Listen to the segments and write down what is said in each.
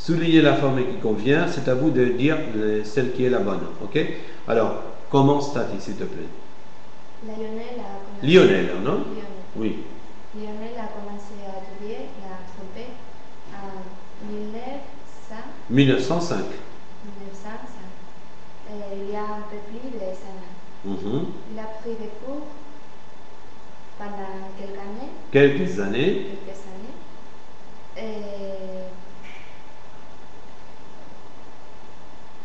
Soulignez la forme qui convient, c'est à vous de dire celle qui est la bonne. Ok? Alors, commence Tati, s'il te plaît. Lionel, non? Lionel. Oui. Lionel a commencé à étudier la trompette en 1905. 1905. Il y a un peu plus de 5 ans. Il a pris des cours pendant quelques années. Quelques années.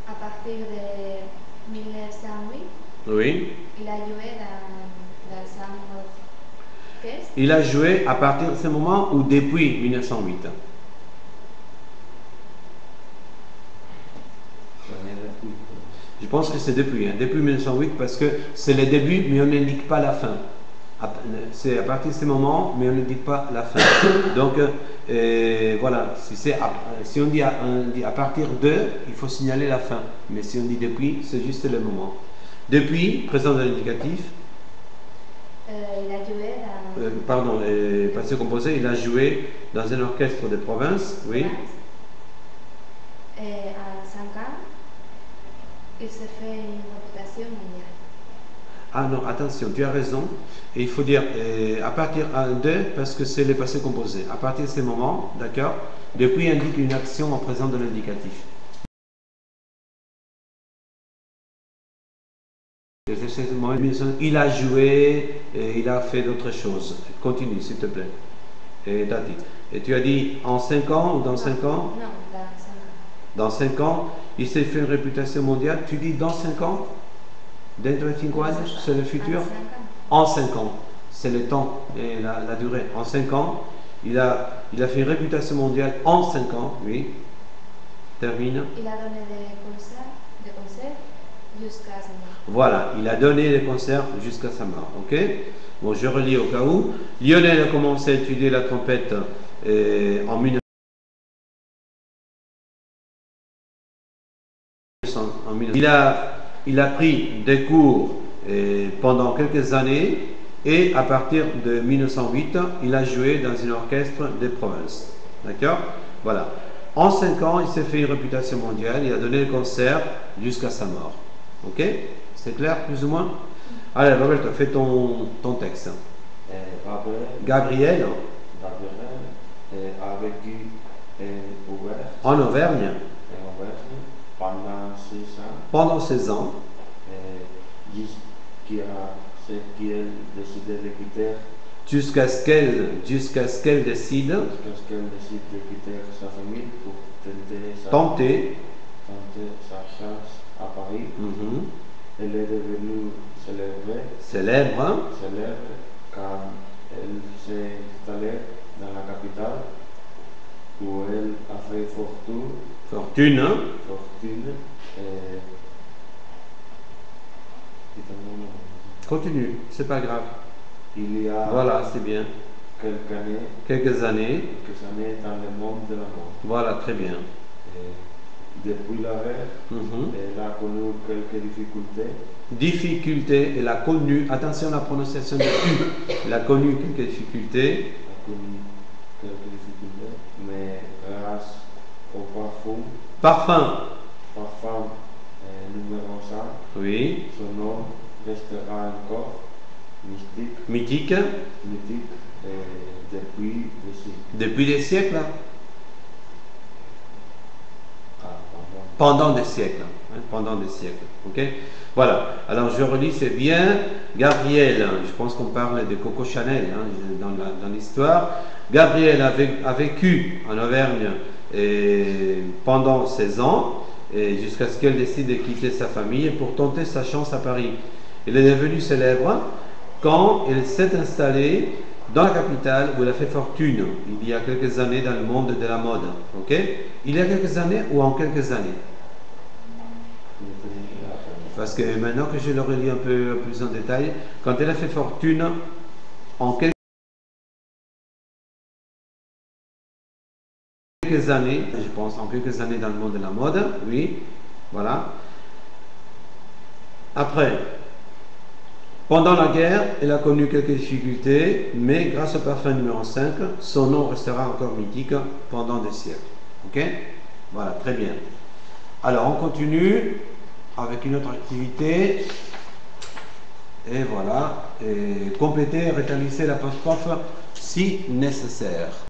À partir de 1908, oui. Il a joué dans un orchestre. Il a joué à partir de ce moment ou depuis 1908? Je pense que c'est depuis 1908 parce que c'est le début, mais on n'indique pas la fin. C'est à partir de ce moment, mais on n'indique pas la fin. Donc, voilà, si on dit à partir de, il faut signaler la fin. Mais si on dit depuis, c'est juste le moment. Depuis, présent de l'indicatif. Il a joué dans... passé composé, il a joué dans un orchestre de province, oui. À 5 ans, il s'est fait une réputation mondiale. Ah non, attention, tu as raison. Et il faut dire à partir de, parce que c'est le passé composé. À partir de ce moment, d'accord, depuis indique une action en présent de l'indicatif. Il a joué, il a fait d'autres choses. Continue, s'il te plaît. Et tu as dit en 5 ans ou dans 5 ans? Non, dans 5 ans. Dans 5 ans, il s'est fait une réputation mondiale. Tu dis dans 5 ans? Dentro de 5 años, c'est le futur? En 5 ans. C'est le temps et la durée. En 5 ans, il a fait une réputation mondiale en 5 ans, oui. Termine. Il a donné des concerts jusqu'à sa mort. Voilà, il a donné des concerts jusqu'à sa mort. Ok? Bon, je relis au cas où. Lionel a commencé à étudier la trompette en 1900. Il a pris des cours pendant quelques années et à partir de 1908, il a joué dans un orchestre de province. D'accord? Voilà. En 5 ans, il s'est fait une réputation mondiale, il a donné des concerts jusqu'à sa mort. Ok? C'est clair, plus ou moins? Allez, Roberto, fais ton texte. Gabriel a vécu en Auvergne pendant 6 ans. Pendant 16 ans. Jusqu'à ce qu'elle décide de quitter. Jusqu'à ce qu'elle décide de quitter sa famille pour tenter sa chance à Paris. Elle est devenue célèbre quand elle s'est installée dans la capitale où elle a fait fortune. Continue, c'est pas grave. Il y a voilà, c'est bien. Quelques années dans le monde de la mode. Voilà, très bien. Depuis la guerre, elle a connu quelques difficultés. Elle a connu, attention à la prononciation de U, elle a connu quelques difficultés. Mais grâce au parfum numéro 100, oui. Son nom restera encore mythique depuis des siècles. Pendant des siècles. Pendant des siècles. Ok? Voilà. Alors je relis, c'est bien. Gabriel, je pense qu'on parle de Coco Chanel dans l'histoire. Gabriel a vécu en Auvergne pendant 16 ans, jusqu'à ce qu'elle décide de quitter sa famille pour tenter sa chance à Paris. Elle est devenue célèbre quand elle s'est installée dans la capitale où elle a fait fortune, il y a quelques années dans le monde de la mode. Ok? Il y a quelques années ou en quelques années? Parce que maintenant que je le relis un peu plus en détail, quand elle a fait fortune en quelques années, je pense en quelques années dans le monde de la mode, oui, voilà. Après, pendant la guerre, elle a connu quelques difficultés, mais grâce au parfum numéro 5, son nom restera encore mythique pendant des siècles. Ok? Voilà, très bien. Alors, on continue avec une autre activité. Et voilà. Et complétez, rétablissez l'apostrophe si nécessaire.